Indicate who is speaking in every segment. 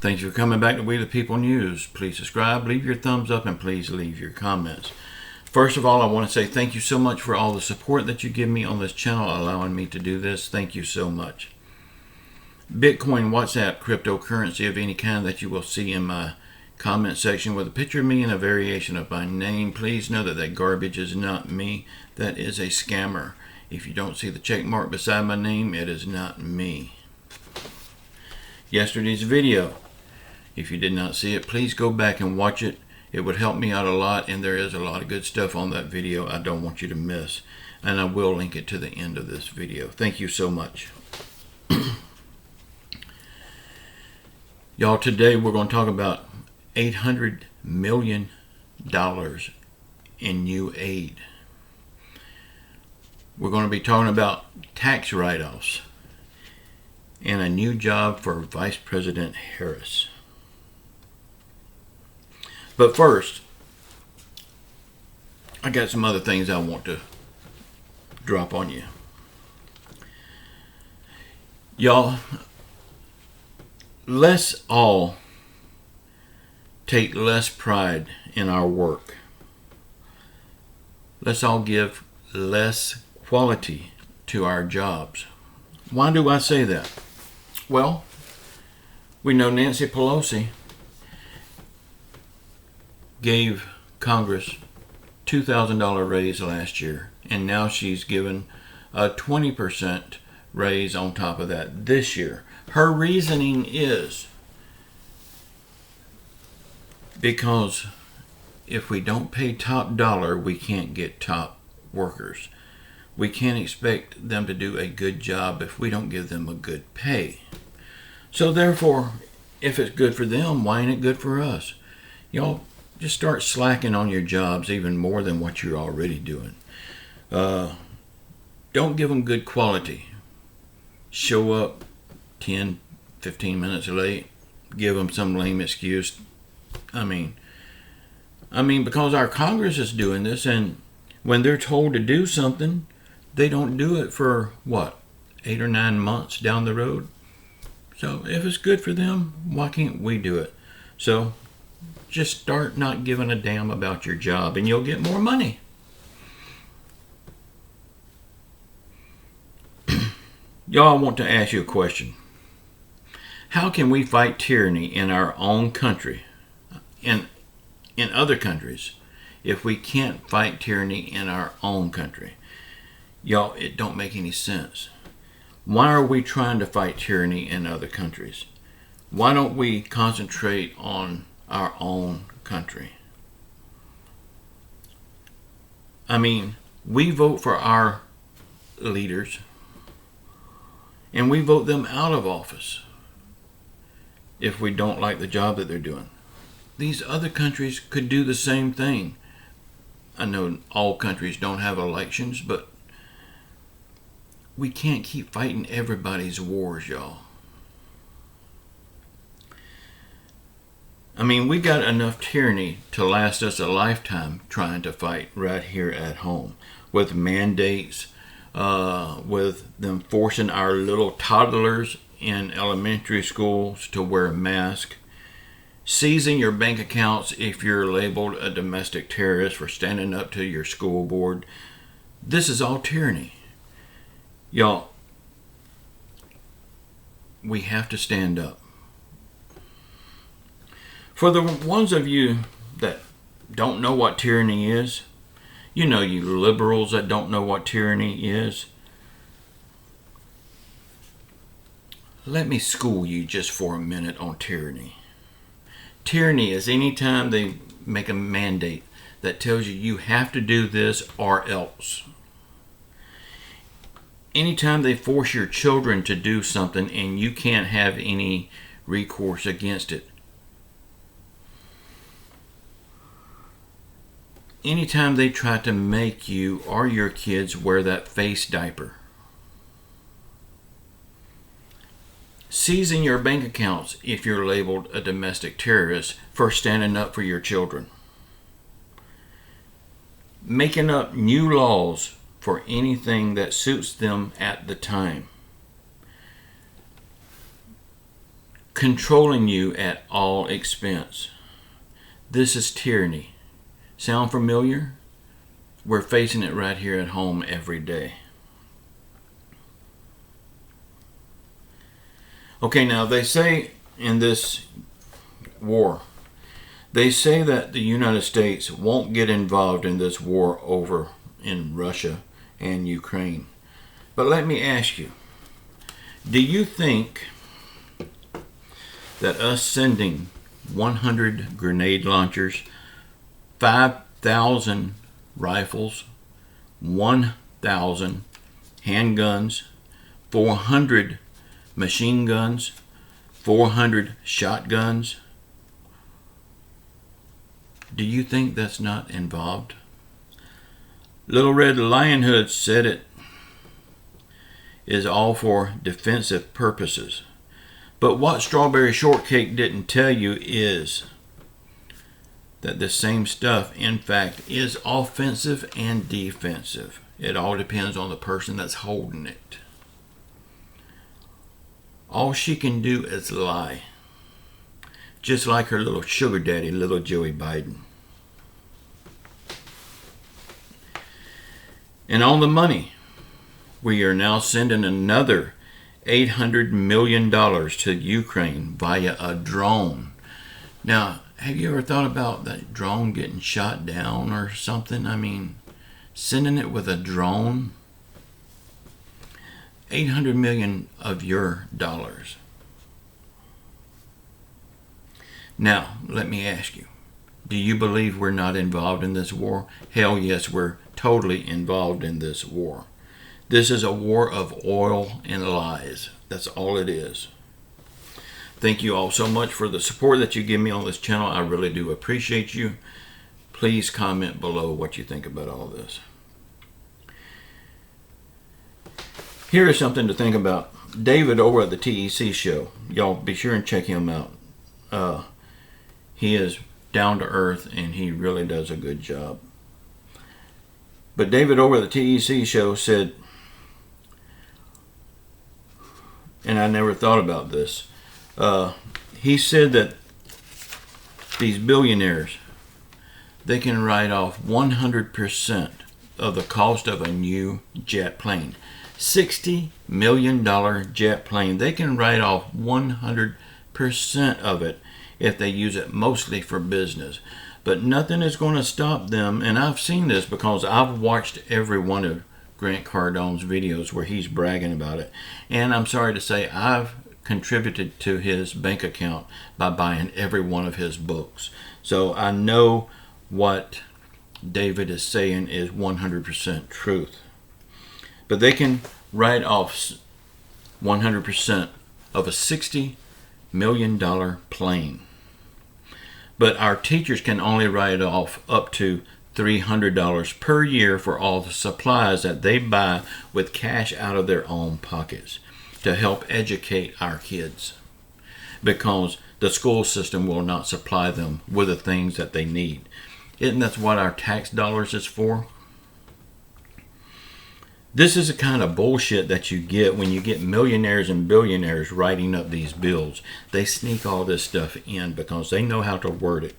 Speaker 1: Thanks for coming back to We the People News. Please subscribe, leave your thumbs up, and please leave your comments. First of all, I want to say thank you so much for all the support that you give me on this channel, allowing me to do this. Thank you so much. Bitcoin, WhatsApp, cryptocurrency of any kind that you will see in my comment section with a picture of me and a variation of my name. Please know that that garbage is not me. That is a scammer. If you don't see the check mark beside my name, it is not me. Yesterday's video, if you did not see it, please go back and watch it. It would help me out a lot, and there is a lot of good stuff on that video I don't want you to miss. And I will link it to the end of this video. Thank you so much. Y'all, today we're going to talk about $800 million in new aid. We're going to be talking about tax write-offs and a new job for Vice President Harris. But first, I got some other things I want to drop on you. Y'all, let's all take less pride in our work. Let's all give less quality to our jobs. Why do I say that? Well, we know Nancy Pelosi gave Congress $2,000 raise last year, and now she's given a 20% raise on top of that this year. Her reasoning is because if we don't pay top dollar, we can't get top workers. We can't expect them to do a good job if we don't give them a good pay. So therefore, if it's good for them, why ain't it good for us? Y'all, just start slacking on your jobs even more than what you're already doing. Don't give them good quality. Show up 10, 15 minutes late. Give them some lame excuse. I mean, because our Congress is doing this, and when they're told to do something, they don't do it for, 8 or 9 months down the road? So if it's good for them, why can't we do it? So just start not giving a damn about your job, and you'll get more money. Y'all, I want to ask you a question. How can we fight tyranny in our own country, in other countries, if we can't fight tyranny in our own country? Y'all, it don't make any sense. Why are we trying to fight tyranny in other countries? Why don't we concentrate on our own country? We vote for our leaders, and we vote them out of office if we don't like the job that they're doing. These other countries could do the same thing. I know all countries don't have elections, but we can't keep fighting everybody's wars, y'all. We got enough tyranny to last us a lifetime trying to fight right here at home, with mandates, with them forcing our little toddlers in elementary schools to wear a mask, seizing your bank accounts if you're labeled a domestic terrorist for standing up to your school board. This is all tyranny. Y'all, we have to stand up. For the ones of you that don't know what tyranny is, you liberals that don't know what tyranny is, let me school you just for a minute on tyranny. Tyranny is any time they make a mandate that tells you have to do this or else. Anytime they force your children to do something and you can't have any recourse against it. Anytime they try to make you or your kids wear that face diaper. Seizing your bank accounts if you're labeled a domestic terrorist for standing up for your children. Making up new laws for anything that suits them at the time. controlling you at all expense. This is tyranny. Sound familiar? We're facing it right here at home every day. Okay, now they say in this war, they say that the United States won't get involved in this war over in Russia and Ukraine. But let me ask you, do you think that us sending 100 grenade launchers, 5,000 rifles, 1,000 handguns, 400 machine guns, 400 shotguns, do you think that's not involved? Little Red Lion Hood said it is all for defensive purposes. But what Strawberry Shortcake didn't tell you is that the same stuff, in fact, is offensive and defensive. It all depends on the person that's holding it. All she can do is lie. Just like her little sugar daddy, little Joey Biden. And on the money, we are now sending another $800 million to Ukraine via a drone. Now, have you ever thought about that drone getting shot down or something? I mean, sending it with a drone, 800 million of your dollars. Now, let me ask you, do you believe we're not involved in this war? Hell yes, we're totally involved in this war. This is a war of oil and lies. That's all it is. Thank you all so much for the support that you give me on this channel. I really do appreciate you. Please comment below what you think about all this. Here is something to think about. David over at the TEC show. Y'all be sure and check him out. He is down to earth and he really does a good job. But David over at the TEC show said, and I never thought about this, he said that these billionaires, they can write off 100% of the cost of a new jet plane. $60 million jet plane. They can write off 100% of it if they use it mostly for business. But nothing is going to stop them, and I've seen this because I've watched every one of Grant Cardone's videos where he's bragging about it. And I'm sorry to say, I've contributed to his bank account by buying every one of his books. So I know what David is saying is 100% truth. But they can write off 100% of a $60 million plane. But our teachers can only write off up to $300 per year for all the supplies that they buy with cash out of their own pockets to help educate our kids, because the school system will not supply them with the things that they need. Isn't that what our tax dollars is for? This is the kind of bullshit that you get when you get millionaires and billionaires writing up these bills. They sneak all this stuff in because they know how to word it.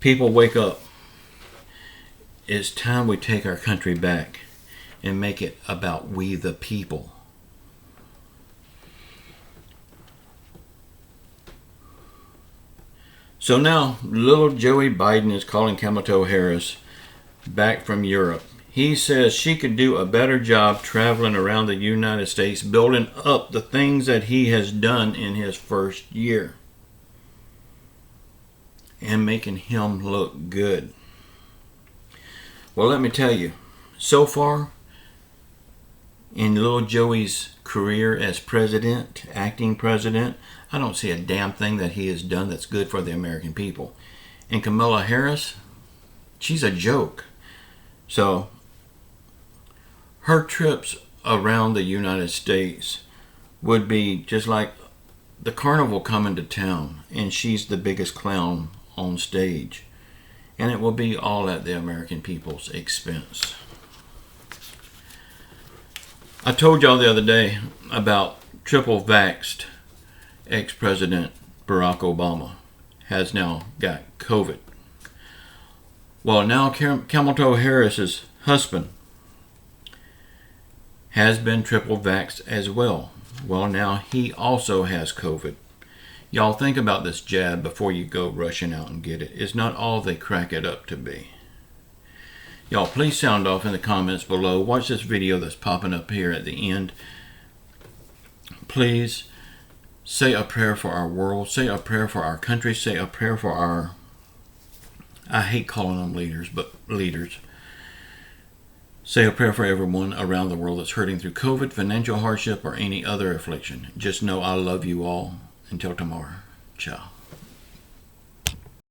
Speaker 1: People, wake up. It's time we take our country back and make it about we the people. So now, little Joey Biden is calling Kamala Harris back from Europe. He says she could do a better job traveling around the United States, building up the things that he has done in his first year and making him look good. Well, let me tell you, so far in little Joey's career as president, acting president, I don't see a damn thing that he has done that's good for the American people. And Kamala Harris, she's a joke. So her trips around the United States would be just like the carnival coming to town, and she's the biggest clown on stage. And it will be all at the American people's expense. I told y'all the other day about triple vaxxed ex-President Barack Obama has now got COVID. Well, now Kamala Harris's husband has been triple vaxxed as well. Well, now he also has COVID. Y'all think about this jab before you go rushing out and get it. It's not all they crack it up to be. Y'all, please sound off in the comments below. Watch this video that's popping up here at the end. Please say a prayer for our world. Say a prayer for our country. Say a prayer for our... I hate calling them leaders, but leaders. Say a prayer for everyone around the world that's hurting through COVID, financial hardship, or any other affliction. Just know I love you all. Until tomorrow. Ciao.